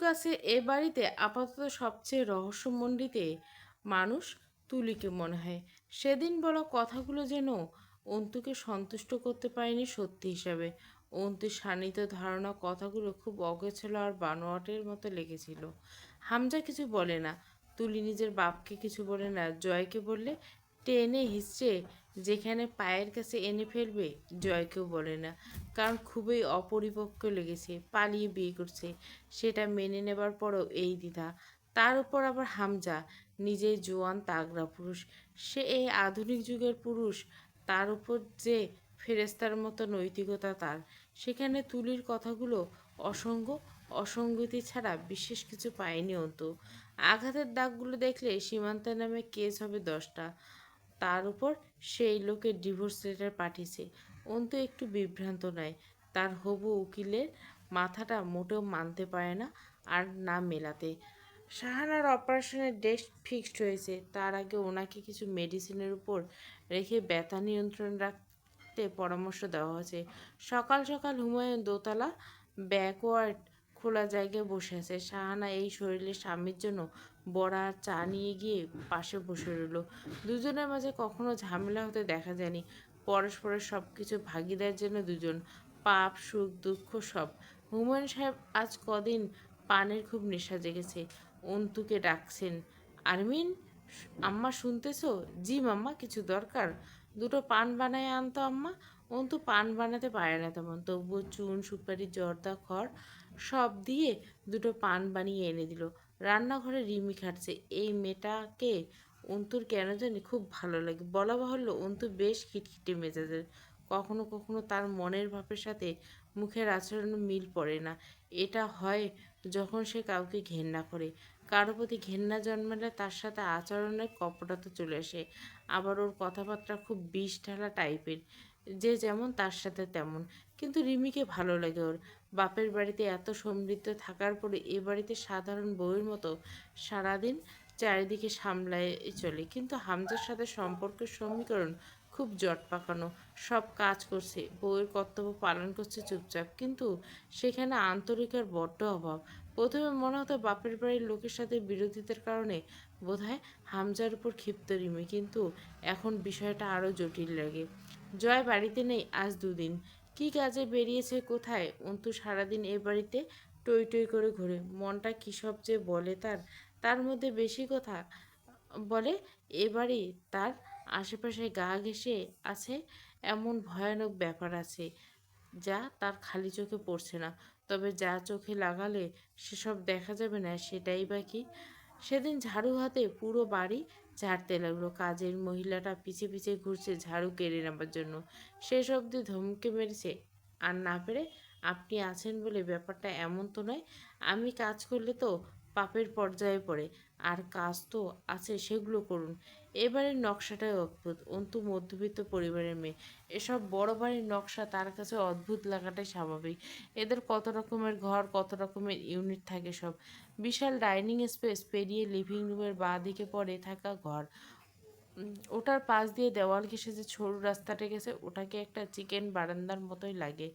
কাছে এ বাড়িতে আপাতত সবচেয়ে রহস্যমণ্ডিত মানুষ তুলিকে মনে হয়। সেদিন বলা কথাগুলো যেন অন্তুকে সন্তুষ্ট করতে পারেনি সত্যি হিসাবে। অন্তুর শানিত ধারণা কথাগুলো খুব অগোছালো আর বানোয়াটের মতো লেগেছিল। হামজা কিছু বলে না, তুলি নিজের বাপকে কিছু বলে না, জয়কে বললে টেনে হিঁচড়ে যেখানে পায়ের কাছে এনে ফেলবে জয়কেও বলে না, কারণ খুবই অপরিপক্ক লেগেছে, পালিয়ে বিয়ে করছে সেটা মেনে নেবার পরও এই দ্বিধা। তার উপর আবার হামজা, নিজেই জোয়ান তাগড়া পুরুষ, সে এই আধুনিক যুগের পুরুষ, তার উপর যে ফেরেস্তার মতো নৈতিকতা তার। সেখানে তুলির কথাগুলো অসঙ্গ, অসঙ্গতি ছাড়া বিশেষ কিছু পায়নি অন্তু। আঘাতের দাগগুলো দেখলে সীমান্তের নামে কেস হবে 10টা। তার উপর সেই লোকের ডিভোর্স লেটার পাঠিয়েছে। অন্তু একটু বিভ্রান্ত নয়, তার হবু উকিলের মাথাটা মোটেও মানতে পারে না আর না মেলাতে। শাহানার অপারেশনের ডেট ফিক্সড হয়েছে, তার আগে ওনাকে কিছু মেডিসিনের উপর রেখে ব্যথা নিয়ন্ত্রণ রাখতে পরামর্শ দেওয়া হয়েছে। সকাল সকাল হুমায়ুন দোতলা ব্যাকওয়ার্ড খোলা জায়গায় বসে আছে। শাহানা এই শরীরে স্বামীর জন্য বড়া আর চা নিয়ে গিয়ে পাশে বসে রইল। দুজনের মাঝে কখনো ঝামেলা হতে দেখা যায়নি। পরস্পরের সব কিছু ভাগিদার জন্য দুজন, পাপ সুখ দুঃখ সব। হুমায়ুন সাহেব আজ কদিন পানের খুব নেশা জেগেছে। অন্তুকে ডাকছেন, আরমিন, আম্মা শুনতেছো? জি মাম্মা, কিছু দরকার? দুটো পান বানায় আনতো আম্মা। অন্তু পান বানাতে পারে না তেমন, তবুও চুন সুপারি জর্দা খড় সব দিয়ে দুটো পান বানিয়ে এনে দিল। রান্নাঘরে রিমি খাটছে। এই মেয়েটাকে অন্তুর কেন জানি খুব ভালো লাগে। বলা বাহুল্য অন্তু বেশ খিটখিটে মেজাজের। কখনো কখনো তার মনের ভাবের সাথে মুখের আচরণে মিল পড়ে না। এটা হয় যখন সে কাউকে ঘেন্না করে। কারো প্রতি ঘেন্না জন্মালে তার সাথে আচরণের কপটতা চলে আসে। আবার ওর কথাবার্তা খুব বিষ ঢালা টাইপের, যে যেমন তার সাথে তেমন। কিন্তু রিমিকে ভালো লাগে ওর। বাপের বাড়িতে এত সমৃদ্ধ থাকার পরে এ বাড়িতে সাধারণ বউয়ের মতো সারাদিন চারিদিকে সামলায় চলে। কিন্তু হামজার সাথে সম্পর্কের সমীকরণ খুব জট পাকানো। সব কাজ করছে, বউয়ের কর্তব্য পালন করছে চুপচাপ, কিন্তু সেখানে আন্তরিকার বড্ড অভাব। প্রথমে মনে হতো বাপের বাড়ির লোকের সাথে বিরোধিতার কারণে বোধহয় হামজার উপর ক্ষিপ্ত রিমি, কিন্তু এখন বিষয়টা আরও জটিল লাগে। জয় বাড়িতে নেই আজ 2 দিন। কি কাজে বেরিয়েছে কোথায়? অন্তু সারাদিন এ বাড়িতে টই টই করে ঘোরে। মনটা কী সব যে বলে তার, তার মধ্যে বেশি কথা বলে এবারে তার আশেপাশে গা ঘেঁষে আছে এমন ভয়ানক ব্যাপার আছে যা তার খালি চোখে পড়ছে না। তবে যা চোখে লাগালে সেসব দেখা যাবে না, সেটাই বা কি। সেদিন ঝাড়ু হাতে পুরো বাড়ি ঝাড়তে লাগলো। কাজের মহিলাটা পিছে পিছে ঘুরছে ঝাড়ু কেড়ে নেবার জন্য। শেষ অবধি ধমকে মেরেছে, আর না পেরে, আপনি আছেন বলে ব্যাপারটা এমন তো নয়। আমি কাজ করলে তো পাপের পর্যায়ে পড়ে, আর কাজ তো আছে সেগুলো করুন। এবারের নকশাটাই অদ্ভুত। অন্তু মধ্যবিত্ত পরিবারের মেয়ে, এসব বড় বাড়ির নকশা তার কাছে অদ্ভুত লাগাটাই স্বাভাবিক। এদের কত রকমের ঘর, কত রকমের ইউনিট থাকে সব। বিশাল ডাইনিং স্পেস পেরিয়ে লিভিং রুমের বাঁ দিকে পড়ে থাকা ঘর, ওটার পাশ দিয়ে দেওয়াল ঘেঁষে যে সরু রাস্তাটা গেছে ওটাকে একটা চিকেন বারান্দার মতোই লাগে।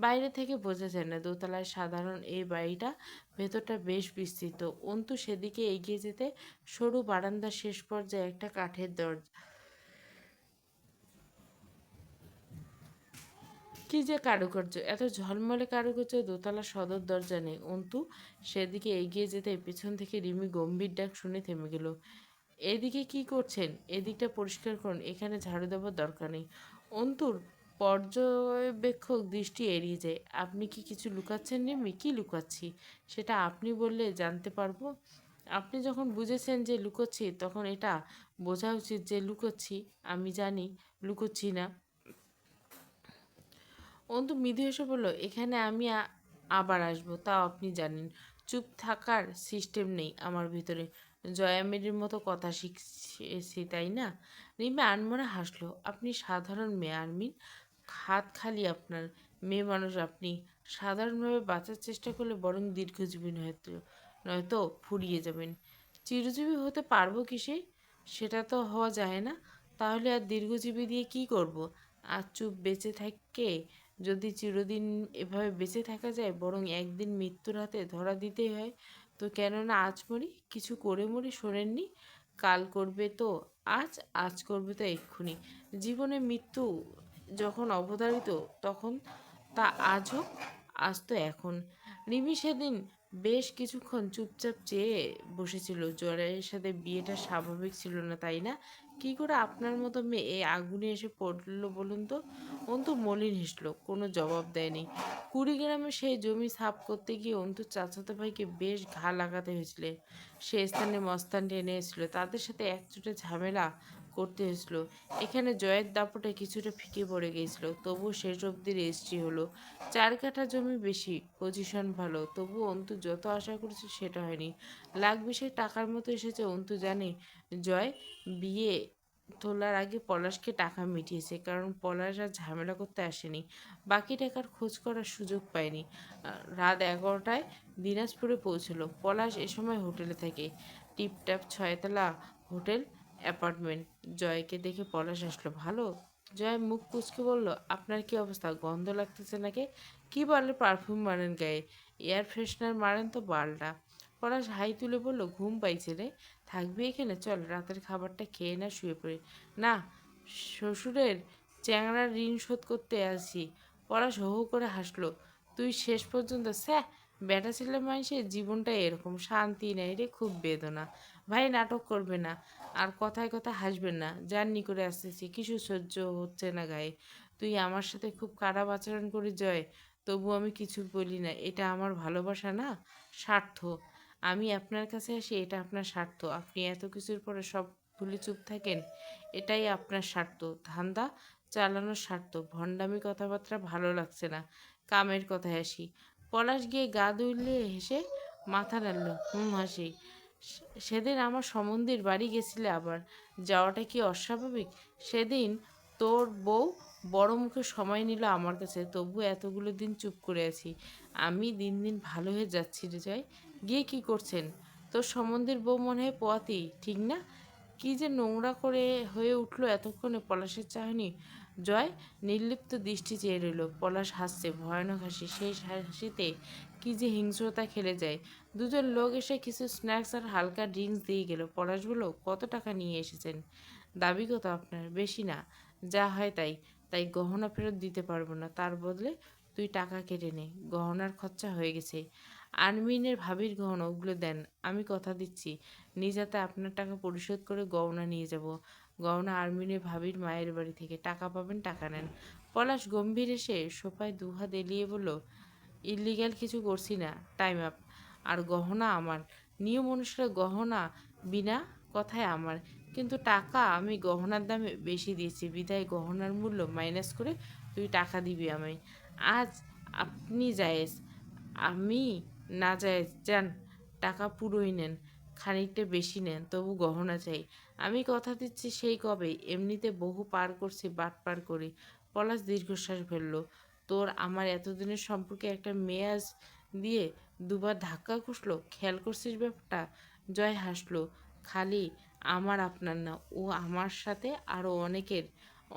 বাইরে থেকে বোঝা যায় না। দোতলায় সাধারণ এই বাড়িটা, ভেতরটা বেশ বিস্তৃত। অন্তু সেদিকে এগিয়ে যেতে সরু বারান্দার শেষ পর্যায়ে একটা কাঠের দরজা, কি যে কারুকার্য, এত ঝলমলে কারুকার্য দোতলা সদর দরজা নেই। অন্তু সেদিকে এগিয়ে যেতে পেছন থেকে রিমি গম্ভীর ডাক শুনে থেমে গেল। এদিকে কি করছেন? এদিকটা পরিষ্কার করুন, এখানে ঝাড়ু দেওয়ার দরকার নেই। অন্তুর পর্যবেক্ষক দৃষ্টি এড়িয়ে যায়। আপনি কি কিছু লুকাচ্ছেন রিমি? কি লুকাচ্ছি সেটা আপনি বললে জানতে পারবো। আপনি যখন বুঝেছেন যে লুকোচ্ছি, তখন এটা বোঝা উচিত যে লুকোচ্ছি। আমি জানি লুকোচ্ছি না। অন্তু মৃদু হেসে বলল, এখানে আমি আবার আসবো তাও আপনি জানেন। চুপ থাকার সিস্টেম নেই আমার ভিতরে। জয়ামেরির মতো কথা শিখছি তাই না? রিমি আনমনে হাসলো। আপনি সাধারণ মেয়ে আর্মিন, হাত খালি আপনার। মেয়ে মানুষ আপনি। সাধারণভাবে বাঁচার চেষ্টা করলে বরং দীর্ঘজীবী নয়তো ফুরিয়ে যাবেন। চিরজীবী হতে পারবো কিসে? সেটা তো হওয়া যায় না। তাহলে আর দীর্ঘজীবী দিয়ে কি করব? আর চুপ বেঁচে থেকে যদি চিরদিন এভাবে বেঁচে থাকা যায়, বরং একদিন মৃত্যুর হাতে ধরা দিতেই হয়, তো কেননা আজ মরি, কিছু করে মরি, শোনেননি? কাল করবে তো আজ, আজ করবে তো এক্ষুনি। জীবনে মৃত্যু যখন অবধারিত, তখন তা আজ হোক, আজ তো এখন। রিমি সেদিন বেশ কিছুক্ষণ চুপচাপ চেয়ে বসেছিল। জয়ের সাথে বিয়েটা স্বাভাবিক ছিল না, তাই না? কি করে আপনার মতো মেয়ে এই আগুনে এসে পড়লো বলুন তো? অন্তু মলিন হেসল, কোনো জবাব দেয়নি। কুড়িগ্রামে সেই জমি সাফ করতে গিয়ে অন্তুর চাচাতো ভাইকে বেশ ঘা লাগাতে হয়েছিল। সে স্থানে মস্তান টেনে এসেছিল, তাদের সাথে একচোটে ঝামেলা করতে হয়েছিল। এখানে জয়ের দাপটে কিছুটা ফিকে পড়ে গিয়েছিল, তবুও শেষ অবধি রেজিস্ট্রি হলো। 4 কাঠা জমি বেশি, পজিশন ভালো, তবু অন্তু যত আশা করেছে সেটা হয়নি। লাখ বিশেক টাকার মতো এসেছে। অন্তু জানে জয় বিয়ে তোলার আগে পলাশকে টাকা মিটিয়েছে, কারণ পলাশ আর ঝামেলা করতে আসেনি। বাকি টাকার খোঁজ করার সুযোগ পায়নি। রাত 11টায় দিনাজপুরে পৌঁছলো। পলাশ এ সময় হোটেলে থাকে, টিপটাপ 6 তলা হোটেল অ্যাপার্টমেন্ট। জয়কে দেখে পলাশ আসলো। ভালো? জয় মুখ কুঁচকে বলল, আপনার কি অবস্থা? গন্ধ লাগতেছে নাকি? কি বলে পারফিউম মারেন গায়ে? এয়ার ফ্রেশনার মারেন তো বালটা। পলাশ হাই তুলে বলল, ঘুম পাইছে রে, থাকবি এখানে? চল রাতের খাবারটা খেয়ে না, শুয়ে পড়ি। না, শ্বশুরের চ্যাংড়ার ঋণ শোধ করতে আসি। পলাশ হো হো করে হাসলো। তুই শেষ পর্যন্ত স্যাঁ, বেটা ছেলে মানুষের জীবনটা এরকম, শান্তি নেই রে, খুব বেদনা। ভাই নাটক করবে না, আর কথায় কথায় হাসবেন না। জার্নি করে আসতেছি, কিছু সহ্য হচ্ছে না গায়ে। তুই আমার সাথে খুব খারাপ আচরণ করি জয়, তবু আমি কিছু বলি না। এটা আমার ভালোবাসা না, স্বার্থ। আমি আপনার কাছে আসি, এটা আপনার স্বার্থ। আপনি এত কিছুর পরে সব ভুলে চুপ থাকেন, এটাই আপনার স্বার্থ। ধান্দা চালানোর স্বার্থ। ভণ্ডামি কথাবার্তা ভালো লাগছে না, কামের কথায় আসি। পলাশ গিয়ে গা ধুইলে হেসে মাথা নাড়ল। হাসি। সেদিন আমার সম্বন্ধীর বাড়ি গেছিলে আবার, যাওয়াটা কি অস্বাভাবিক? সেদিন তোর বউ বড় মুখে সময় নিল আমার কাছে, তবু এতগুলো দিন চুপ করে আছি। আমি দিন দিন ভালো হয়ে যাচ্ছি রে জয়। গিয়ে কি করছেন? তোর সম্বন্ধীর বউ মনে হয় পোয়াতি, ঠিক না? কি যে নোংরা করে হয়ে উঠলো এতক্ষণে পলাশের চাহনি। জয় নির্লিপ্ত দৃষ্টি চেয়ে রইল। পলাশ হাসছে, ভয়ানক হাসি। সেই হাসিতে কি যে হিংস্রতা খেলে যায়। দুজন লোক এসে কিছু স্ন্যাক্স আর হালকা ড্রিঙ্কস দিয়ে গেল। পলাশ বলল, কত টাকা নিয়ে এসেছেন? দাবি কত আপনার? বেশি না, যা হয় তাই। তাই গহনা ফেরত দিতে পারবো না, তার বদলে তুই টাকা কেটে নে। গহনার খরচা হয়ে গেছে। আর্মিনের ভাবির গহনা, ওগুলো দেন। আমি কথা দিচ্ছি, নিজ হাতে আপনার টাকা পরিশোধ করে গহনা নিয়ে যাব। গহনা আর্মিনের ভাবির মায়ের বাড়ি থেকে। টাকা পাবেন, টাকা নেন। পলাশ গম্ভীর এসে সোফায় দুহাত এলিয়ে বলল, ইলিগ্যাল কিছু করছি না, টাইম আপ। আর গহনা আমার, নিয়ম অনুসারে গহনা বিনা কথায় আমার। কিন্তু টাকা আমি গহনার দামে বেশি দিয়েছি, বিধায় গহনার মূল্য মাইনাস করে তুই টাকা দিবি আমায়। আজ আপনি জায়েজ, আমি না জায়েজ। যান, টাকা পুরোই নেন, খানিকটা বেশি নেন, তবু গহনা চাই। আমি কথা দিচ্ছি সেই কবে, এমনিতে বহু পার করছি, বাট পার করি। পলাশ দীর্ঘশ্বাস ফেলল। তোর আমার এতদিনের সম্পর্কে একটা মেয়াজ দিয়ে দুবার ধাক্কা কষলো, খেয়াল করছিস ব্যাপারটা? জয় হাসলো। খালি আমার আপনার না, ও আমার সাথে আরও অনেকের,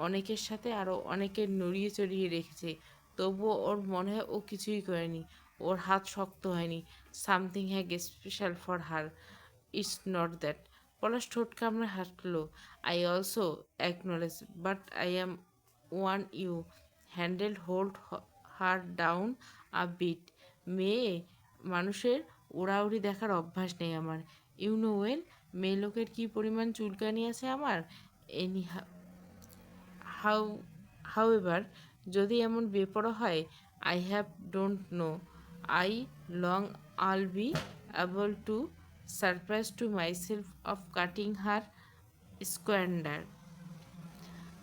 অনেকের সাথে আরও অনেকের নড়িয়ে চড়িয়ে রেখেছে, তবুও ওর মনে হয় ও কিছুই করেনি। ওর হাত শক্ত হয়নি। Something huge special for her, it's not that. Palash ঠোঁট কামড়ে হাসলো। I also acknowledge, but I am want you handle hold her down a bit. মেয়ে মানুষের ওড়াউড়ি দেখার অভ্যাস নেই আমার। ইউ নো ওয়েল, মেয়ে লোকের কী পরিমাণ চুলকানি আছে আমার। এনি হাউ হাউএভার, যদি এমন বেপরোয়া হয়, I have don't know, I long all be able to surprise to myself of cutting her squander.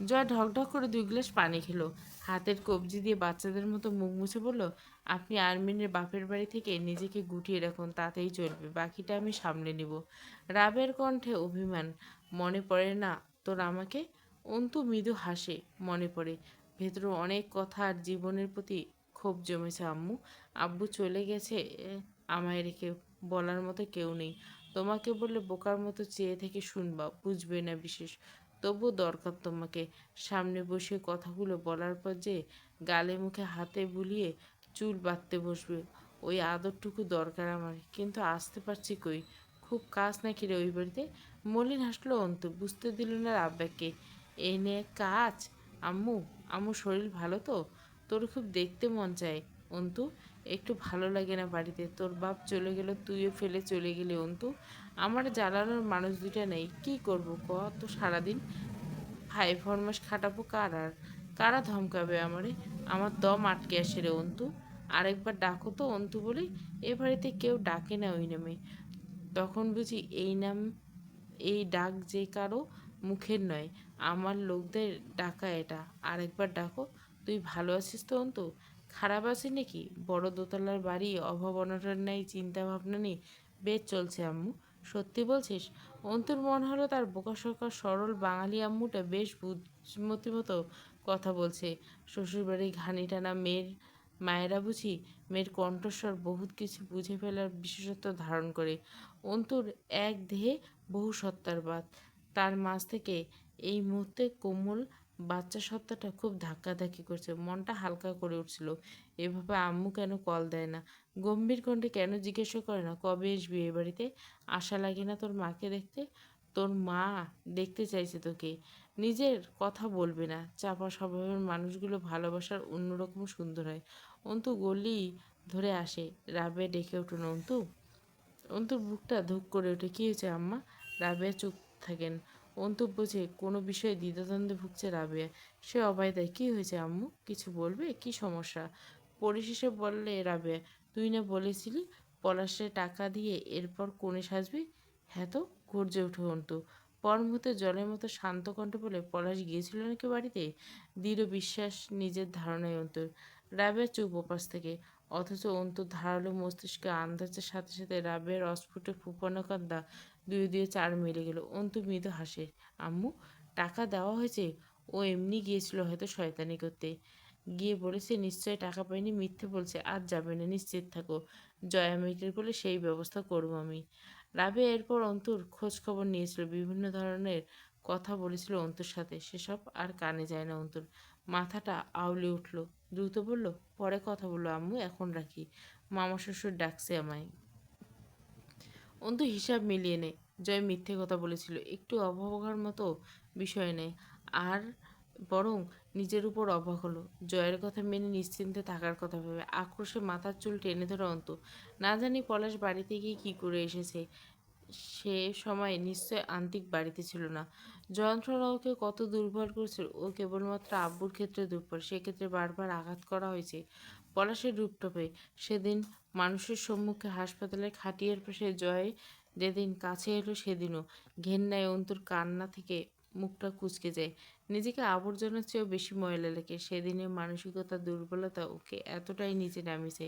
Joy ঢকঢক করে 2 গ্লাস পানি খেলো। হাতের কবজি দিয়ে বাচ্চাদের মতো মুখ মুছে বলল, আপনি আর্মিনের বাপের বাড়ি থেকে নিজেকে গুটিয়ে রাখুন, তাতেই চলবে, বাকিটা আমি সামলে নিব। রাবের কণ্ঠে অভিমান। মনে পড়ে না তোর আমাকে? অন্তু মৃদু হাসে। মনে পড়ে। ভেতরে অনেক কথা আর জীবনের প্রতি ক্ষোভ জমেছে আম্মু। আব্বু চলে গেছে, আমায় রেখে। বলার মতো কেউ নেই। তোমাকে বললে বোকার মতো চেয়ে থেকে শুনবা, বুঝবে না বিশেষ। তবু দরকার তোমাকে। সামনে বসে কথাগুলো বলার পর যে গালে মুখে হাতে বুলিয়ে চুল বাঁধতে বসবে, ওই আদরটুকু দরকার আমার। কিন্তু আসতে পারছি কই? খুব কাজ নাকি রে ওই বাড়িতে? মলিন হাসলো অন্তু, বুঝতে দিল না রাব্যাকে। এই নিয়ে কাজ? আম্মু, আম্মু শরীর ভালো তো? তোর খুব দেখতে মন চায় অন্তু। একটু ভালো লাগে না বাড়িতে? তোর বাপ চলে গেল, তুইও ফেলে চলে গেলি অন্তু। আমার জ্বালানোর মানুষ দুইটা নেই, কি করব ক? তো সারাদিন ভাই ফরমাস খাটাবো কার? আর কারা ধমকাবে আমারে? আমার দম আটকে আসে রে অন্তু। আরেকবার ডাকো তো অন্তু বলি। এ বাড়িতে কেউ ডাকে না ওই নামে। তখন বুঝি এই নাম, এই ডাক যে কারো মুখের নয়, আমার লোকদের ডাকা এটা। আরেকবার ডাকো। তুই ভালো আছিস তো অন্তু? খারাপ আছিস নাকি? বড় দোতলার বাড়ি, অভাব অনটন নেই, চিন্তা ভাবনা নেই, বেশ চলছে আম্মু। সত্যি বলছিস? অন্তুর মনে হলো তার বোকাশোকা সরল বাঙালি আম্মুটা বেশ বুদ্ধিমতী মতো কথা বলছে। শ্বশুরবাড়ি ঘানি টানা মেয়ের মায়েরা বুঝি মেয়ের কণ্ঠস্বর বহুত কিছু বুঝে ফেলার বিশেষত্ব ধারণ করে। অন্তুর এক দেহে বহু সত্তার বাত। তার মাঝ থেকে এই মুহূর্তে কোমল বাচ্চা সত্তাটা খুব ধাক্কাধাক্কি করছে। মনটা হালকা করে উঠছিল। এভাবে আম্মু কেন কল দেয় না? গম্ভীর কণ্ঠে কেন জিজ্ঞাসা করে না কবে আসবি এ বাড়িতে? আশা লাগে না তোর মাকে দেখতে? তোর মা দেখতে চাইছে তোকে। নিজের কথা বলবে না। চাপা স্বভাবের মানুষগুলো ভালোবাসার অন্যরকম সুন্দর হয়। অন্তু গলি ধরে আসে। রাবে ডেকে উঠুন অন্তু। অন্তুর বুকটা ধুক করে ওঠে। কী হয়েছে আম্মা? রাবেয়া চুপ থাকেন। অন্তু বোঝে কোনো বিষয়ে দ্বিধাদ্বন্দ্বে ভুগছে রাবেয়া। সে অবাক দেয়। কী হয়েছে আম্মু? কিছু বলবে? কি সমস্যা? পরিশেষে বললে রাবেয়া, তুই না বলেছিলি পলাশে টাকা দিয়ে এরপর কোণে সাজবি? হ্যাঁ তো, গর্জে ওঠে অন্তু। পর মুহূর্তে জলের মতো শান্ত কণ্ঠে বলে, পলাশ গিয়েছিল নাকি বাড়িতে? দৃঢ় বিশ্বাস নিজের ধারণায় অন্তুর। রাবেয়া চুপ ওপাশ থেকে। অথচ অন্তুর ধারালো মস্তিষ্কে আন্দাজের সাথে সাথে রাবেয়ার অস্ফুট ফুঁপানো কান্দা দুয়ে দুয়ে চার মিলে গেল। অন্তু মৃদু হাসে। আম্মু, টাকা দেওয়া হয়েছে। ও এমনি গিয়েছিল হয়তো শয়তানি করতে। গিয়ে বলেছে নিশ্চয় টাকা পাইনি, মিথ্যে বলছে। আর যাবে না, নিশ্চিত থাকো। জয়া মেয়েটির বলে সেই ব্যবস্থা করবো আমি। রাবেয়া এরপর অন্তুর খোঁজ খবর নিয়েছিল, বিভিন্ন ধরনের কথা বলেছিল অন্তুর সাথে। সেসব আর কানে যায় না অন্তুর। মাথাটা আউলে উঠল। দ্রুত বলল, পরে কথা বললো আম্মু, এখন রাখি। মামা শ্বশুর ডাকছে আমায়। অন্তু হিসাব মিলিয়ে নেয়। জয় মিথ্যে কথা বলেছিল, একটু অবাক মতো বিষয় নেই। আর বরং নিজের উপর অবাক হলো। জয়ের কথা মেনে নিশ্চিন্তে থাকার কথা ভেবে আক্রোশে মাথার চুল টেনে ধরে অন্তু। না জানি পলাশ বাড়িতে গিয়ে কী করে এসেছে। সে সময় নিশ্চয় আন্তিক বাড়িতে ছিল না। যন্ত্রণা ওকে কত দুর্বল করেছিল। ও কেবলমাত্র আব্বুর ক্ষেত্রে দুর্বল, সেক্ষেত্রে বারবার আঘাত করা হয়েছে। পলাশের রূপটপে সেদিন মানুষের সম্মুখে হাসপাতালের খাটিয়ার পাশে জয় যেদিন কাছে এলো, সেদিনও ঘেন্নায় অন্তুর কান্না থেকে মুখটা কুঁচকে যায়। নিজেকে আবর্জনার চেয়েও বেশি ময়লা লাগে। সেদিনের মানসিকতার দুর্বলতা ওকে এতটাই নিচে নামিয়েছে,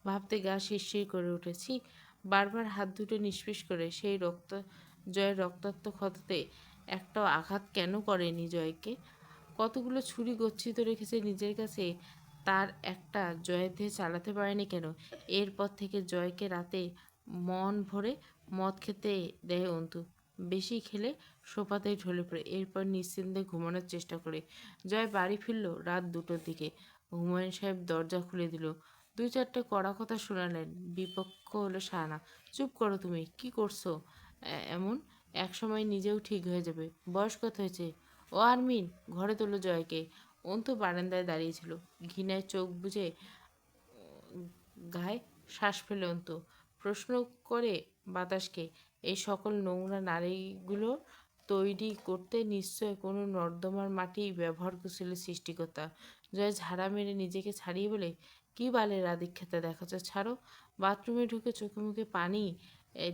ভাবতে গা শিরশির করে উঠেছি। বারবার হাত দুটো নিষ্পিস করে সেই জয়ের রক্তাক্ত ক্ষততে একটাও আঘাত কেন করেনি জয়কে? কতগুলো ছুরি গচ্ছিত রেখেছে নিজের কাছে, তার একটা জয়ের দেহে চালাতে পারেনি কেন? এরপর থেকে জয়কে রাতে মন ভরে মদ খেতে দেয় অন্তু। বেশি খেলে সোফাতেই ঢলে পড়ে। এরপর নিশ্চিন্তে ঘুমানোর চেষ্টা করে। জয় বাড়ি ফিরল রাত 2টোর দিকে। হুমায়ুন সাহেব দরজা খুলে দিল। দুই চারটে কড়া কথা শোনালেন। বিপক্ষ হলো শাহানা। চুপ করো তুমি, কি করছো এমন? এক সময় নিজেও ঠিক হয়ে যাবে। বয়স কত হয়েছে? ও আরমিন, ঘরে তোলো জয়কে। অন্তু বারান্দায় দাঁড়িয়েছিল। ঘৃণায় চোখ বুজে গায়ে শ্বাস ফেলে অন্তু। প্রশ্ন করে বাতাসকে, এই সকল নোংরা নারীগুলো তৈরি করতে নিশ্চয় কোনো নর্দমার মাটি ব্যবহার করছিল সৃষ্টিকর্তা। জয় ঝাড়া মেরে নিজেকে ছাড়িয়ে বলে, কি বালের আদিক্ষেতা দেখাচ্ছ, ছাড়ো। বাথরুমে ঢুকে চোখে মুখে পানি এ,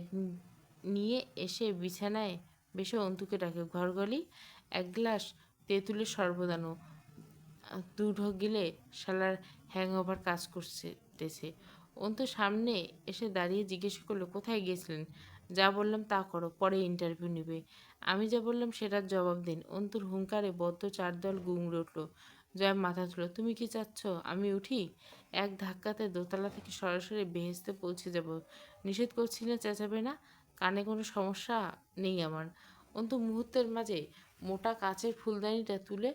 নিয়ে এসে বিছানায় বেশে অন্তুকে ডাকে, ঘরগলি এক গ্লাস তেঁতুলের শরবত আনো। দুঢোক গেলে শালার হ্যাংওভার কাজ করতেছে। অন্তু সামনে এসে দাঁড়িয়ে জিজ্ঞেস করলো, কোথায় গিয়েছিলেন? যা বললাম তা করো, পরে ইন্টারভিউ নিবে। আমি যা বললাম সেটার জবাব দিন। অন্তুর হুঙ্কারে বদ্ধ চারদল গুংড়ে উঠল। জয় মাথা তুলো, তুমি কি চাচ্ছ আমি উঠি? এক ধাক্কাতে দোতলা থেকে সরাসরি বেহেস্তে পৌঁছে যাব। নিষেধ করছি না, চেঁচাবে না। কানে কোনো সমস্যা নেই আমার। অন্তু মুহূর্তের মাঝে মোটা কাচের ফুলদানিটা তুলে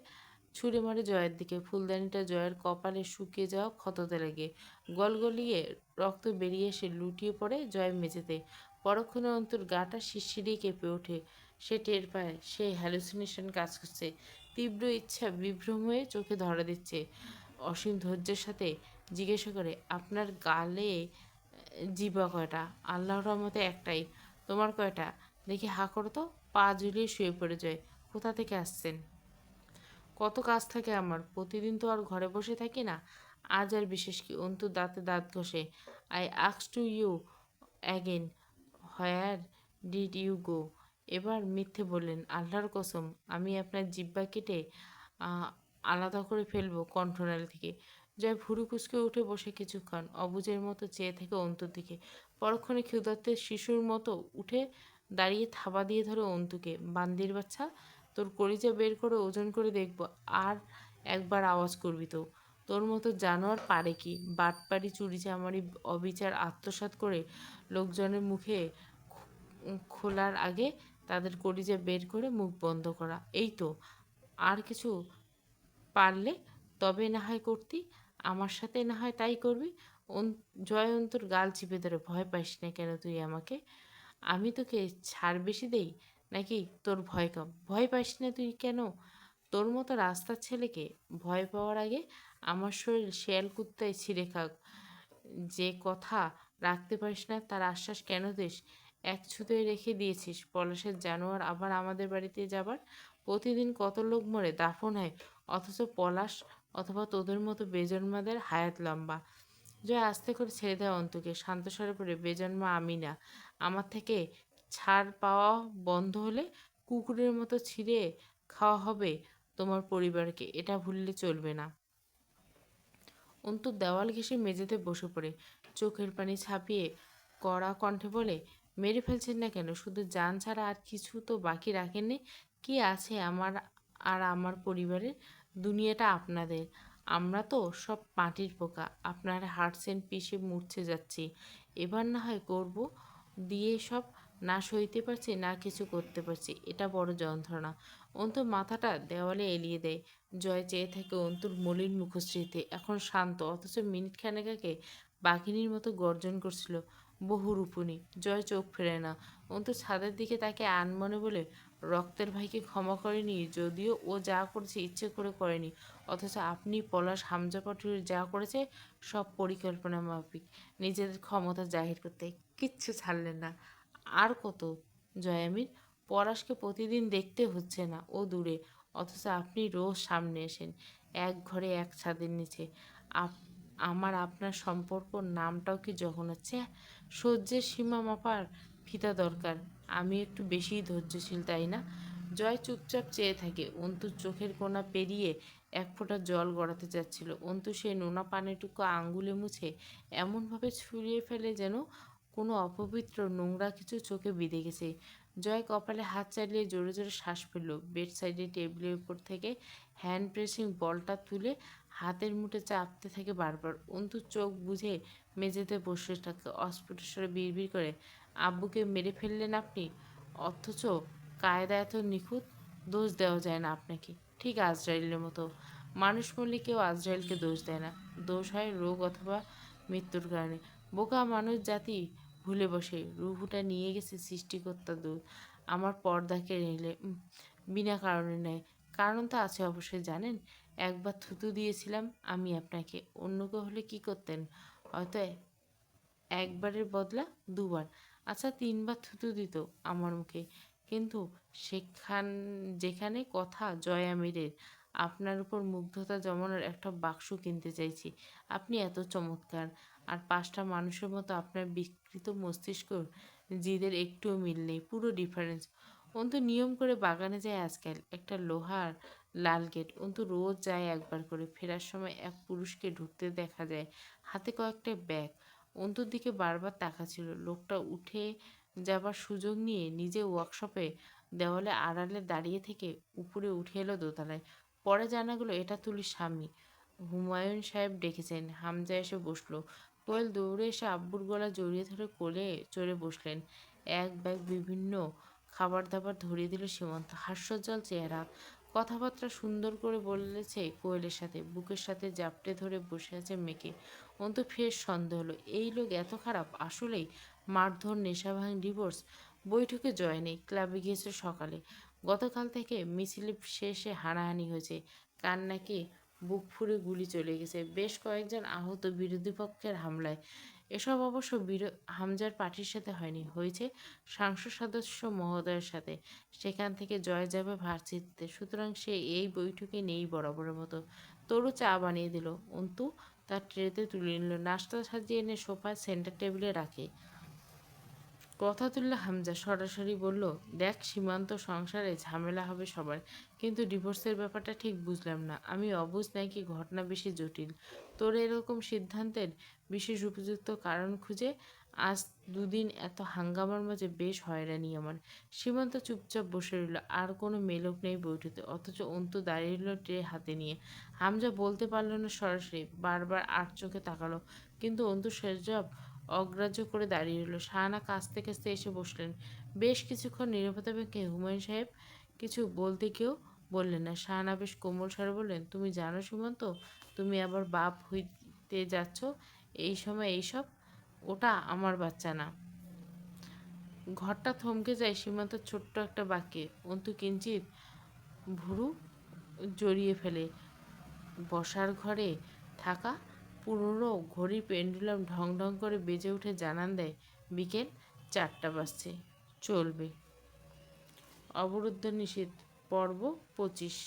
ছুঁড়ে মারে জয়ের দিকে। ফুলদানিটা জয়ের কপালে শুকিয়ে যাওয়া ক্ষততে লাগে। গলগলিয়ে রক্ত বেরিয়ে এসে লুটিয়ে পড়ে জয় মেঝেতে। পরক্ষণে অন্তুর গাটা শিরশিরিয়ে কেঁপে ওঠে। সে টের পায় সে হ্যালুসিনেশন কাজ করছে। তীব্র ইচ্ছা বিভ্রম হয়ে চোখে ধরা দিচ্ছে। অসীম ধৈর্যের সাথে জিজ্ঞাসা করে, আপনার গালে জিবা কয়টা? আল্লাহর রহমতে একটাই। তোমার কয়টা? দেখি হা করো তো। পা ঝুলিয়ে শুয়ে পড়ে যায়। কোথা থেকে আসছেন? কত কাজ থাকে আমার, প্রতিদিন তো আর ঘরে বসে থাকি না। আজ আর বিশেষ কি? অন্তু দাঁতে দাঁত ঘষে। আই আক্স to you again, where did you go? এবার মিথ্যে বললেন। আল্লাহর কসম, আমি আপনার জিহ্বা কেটে আলাদা করে ফেলবো কণ্ঠনাল থেকে। জয় ভুরু কুচকে উঠে বসে কিছুক্ষণ অবুঝের মতো চেয়ে থেকে অন্তুর দিকে। পরক্ষণে ক্ষুধার্তের শিশুর মতো উঠে দাঁড়িয়ে থাবা দিয়ে ধরে অন্তুকে। বান্দির বাচ্চা, তোর কলিজা বের করে ওজন করে দেখব আর একবার আওয়াজ করবি তো। তোর মতো জানোয়ার পারে কি? বাটপাড়ি চুরি চামারি অবিচার আত্মসাৎ করে লোকজনের মুখে খোলার আগে তাদের কলিজা বের করে মুখ বন্ধ করা, এই তো। আর কিছু পারলে তবে না হয় করতি, আমার সাথে না হয় তাই করবি। জয় অন্তর গাল চিপে ধরে, ভয় পাইস না কেন তুই আমাকে? আমি তোকে ছাড় বেশি দেই নাকি তোর ভয় কম? ভয় পাইস না তুই কেন? তোর মতো রাস্তার ছেলেকে ভয় পাওয়ার আগে আমার শরীর শেয়াল কুত্তায় ছিঁড়ে খাক। যে কথা রাখতে পারিস না তার আশ্বাস কেন দিস? এক ছুতোয় রেখে দিয়েছিস পলাশের জানোয়ার আবার আমাদের বাড়িতে যাবার। প্রতিদিন কত লোক মরে দাফন হয়, অথচ পলাশ অথবা তোদের মতো বেজন্মাদের হায়াত লম্বা। জয় আস্তে করে ছেড়ে দেয় অন্তুকে। শান্তস্বরে পড়ে, বেজন্মা আমি না। আমার থেকে ছাড় পাওয়া বন্ধ হলে কুকুরের মতো ছিঁড়ে খাওয়া হবে তোমার পরিবারকে, এটা ভুললে চলবে না। অন্তু দেওয়াল ঘেঁষে মেঝেতে বসে পড়ে চোখের পানি ছাপিয়ে কড়া কণ্ঠে বলে, মেরে ফেলছেন না কেন? শুধু জান ছাড়া আর কিছু তো বাকি রাখেননি। কি আছে আমার আর আমার পরিবারের? দুনিয়াটা আপনাদের, আমরা তো সব মাটির পোকা। আপনারা হাঁটছেন পিষে মূর্ছে যাচ্ছি। এবার না হয় করব দিয়ে সব। না সইতে পারছি না কিছু করতে পারছি, এটা বড় যন্ত্রণা। অন্তু মাথাটা দেওয়ালে এলিয়ে দেয়। জয় চেয়ে থাকে অন্তুর মলিন মুখশ্রীতে। এখন শান্ত, অথচ মিনিট খানেক আগে বাঘিনীর মতো গর্জন করছিল। বহুরূপিণী। জয় চোখ ফেরে না। অন্তু ছাদের দিকে তাকে আনমনে বলে, রক্তের ভাইকে ক্ষমা করেনি, যদিও ও যা করেছে ইচ্ছে করে করেনি। অথচ আপনি পলাশ হামজা পাটুরি যা করেছে সব পরিকল্পনা মাফিক, নিজেদের ক্ষমতা জাহির করতে কিচ্ছু ছাড়লেন না। আর কত জয়ামিন? পলাশকে প্রতিদিন দেখতে হচ্ছে না, ও দূরে। অথচ আপনি রোজ সামনে আসেন, এক ঘরে এক ছাদের নিচে। আমার আপনার সম্পর্ক নামটাও কি যখন হচ্ছে? সহ্যের সীমা মাপার ফিতা দরকার। আমি একটু বেশিই ধৈর্যশীল, তাই না? জয় চুপচাপ চেয়ে থাকে। অন্তুর চোখের কোণা পেরিয়ে এক ফোঁটা জল গড়াতে যাচ্ছিল। অন্তু সেই নোনা পানিটুকু আঙ্গুলে মুছে এমনভাবে ছুঁড়িয়ে ফেলে যেন কোনো অপবিত্র নোংরা কিছু চোখে বিঁধে গেছে। জয় কপালে হাত চালিয়ে জোরে জোরে শ্বাস ফেলল। বেড সাইডে টেবিলের উপর থেকে হ্যান্ড প্রেসিং বলটা তুলে হাতের মুঠে চাপতে থাকে বারবার। অন্তু চোখ বুঝে মেঝেতে বসে থাকে। অস্ফুট স্বরে বিড়বিড় করে, আব্বুকে মেরে ফেললেন আপনি, অথচ কায়দা এত নিখুঁত। দোষ দেওয়া যায় না আপনাকে, ঠিক আজরাইলের মতো। মানুষ মরলে কেউ আজরাইলকে দোষ দেয় না, দোষ হয় রোগ অথবা মৃত্যুর কারণে। বোকা মানুষ জাতি ভুলে বসে রুহুটা নিয়ে গেছে সৃষ্টিকর্তা দূর। আমার পর্দাকে নিলে বিনা কারণে নেয়। কারণ তো আছে অবশ্যই, জানেন। একবার থুতু দিয়েছিলাম আমি আপনাকে, অন্য কেউ হলে কী করতেন? হয়তো একবারের বদলা দুবার, আচ্ছা তিনবার থুতু দিত আমার মুখে। কিন্তু সেখান যেখানে কথা জয় আমিরের, আপনার উপর মুগ্ধতা জমানোর একটা বাক্স কিনতে চাইছি। আপনি এত চমৎকার, আর পাঁচটা মানুষের মতো আপনার বিকৃত মস্তিষ্ক জিদের একটুও মিল নেই, পুরো ডিফারেন্স। অন্তু নিয়ম করে বাগানে যায় আজকাল। একটা লোহার লাল গেট। অন্তু রোজ যায় একবার করে। ফেরার সময় এক পুরুষকে ঢুকতে দেখা যায়, হাতে কয়েকটা ব্যাগ। অন্তুর দিকে বারবার তাকাচ্ছিল। লোকটা উঠে যাবার সুযোগ নিয়ে নিজে ওয়ার্কশপে দেওয়ালে আড়ালে দাঁড়িয়ে থেকে উপরে উঠে এলো দোতলায়। পরে জানা গেল এটা তুলির স্বামী। হুমায়ুন সাহেব ডেকেছেন। হামজা এসে বসলো। কোয়েল দৌড়ে এসে আব্বুর গলা জড়িয়ে ধরে কোলে চড়ে বসলেন। এক ব্যাগ বিভিন্ন খাবার দাবার ধরিয়ে দিল সীমন্ত। হাস্যোজ্জ্বল চেহারা, কথাবার্তা সুন্দর করে বলেছে কোয়েলের সাথে, বুকের সাথে জাপটে ধরে বসে আছে মেয়েকে। অন্তু ফের সন্দেহ হলো, এই লোক এত খারাপ? আসলেই মারধর, নেশাভাঙ, ডিভোর্স। বৈঠকে জয় নেই, ক্লাবে গিয়েছে সকালে। গতকাল থেকে মিছিল শেষে হানাহানি হয়েছে, কার নাকি বুক ফুঁড়ে গুলি চলে গেছে, বেশ কয়েকজন আহত বিরোধী পক্ষের হামলায়। এসব অবশ্য হামজার পার্টির সাথে হয়নি, হয়েছে সাংসদ সদস্য মহোদয়ের সাথে। সেখান থেকে জয় যাবে ভার্সিটিতে, সুতরাং সে এই বৈঠকে নেই বরাবরের মতো। তরু চা বানিয়ে দিল, অন্তু তার ট্রেতে তুলে নিল, নাস্তা সাজিয়ে এনে সোফার সেন্টার টেবিলে রাখে। কথা তুলল হামজা, সরাসরি বলল, দেখ সীমান্ত, সংসারে ঝামেলা হবে সবার, কিন্তু ডিভোর্সের ব্যাপারটা ঠিক বুঝলাম না। আমি অবুঝ নাকি ঘটনা বেশি জটিল? তোর এরকম সিদ্ধান্তের বিশেষ উপযুক্ত কারণ খুঁজে আজ দুদিন এত হাঙ্গামার মাঝে বেশ হয়রানি আমার। সীমান্ত চুপচাপ বসে রইল, আর কোনো মেলক নেই বৈঠকে, অথচ অন্তু দাঁড়িয়ে রইল ট্রে হাতে নিয়ে। হামজা বলতে পারল না সরাসরি, বারবার আর চোখে তাকালো, কিন্তু অন্তু সেসব অগ্রাহ্য করে দাঁড়িয়ে রইল। শাহানা কাছতে কাছতে এসে বসলেন। বেশ কিছুক্ষণ নীরবতা ভেঙে হুমায়ুন সাহেব কিছু বলতে কেউ বললেন না। শাহানা বেশ কোমল স্বরে বললেন, তুমি জানো সীমন্ত, তুমি আবার বাপ হইতে যাচ্ছ এই সময় এইসব? ওটা আমার বাচ্চা না। ঘরটা থমকে যায় সীমান্তের ছোট্ট একটা বাক্যে। অন্তু কিঞ্চিত ভুরু জড়িয়ে ফেলে। বসার ঘরে থাকা পুরনো ঘড়ির পেন্ডুলাম ঢং ঢং করে বেজে উঠে জানান দেয় বিকেল 4টা বাজছে। চলবে। অবরুদ্ধ নিষেধ, পর্ব 25।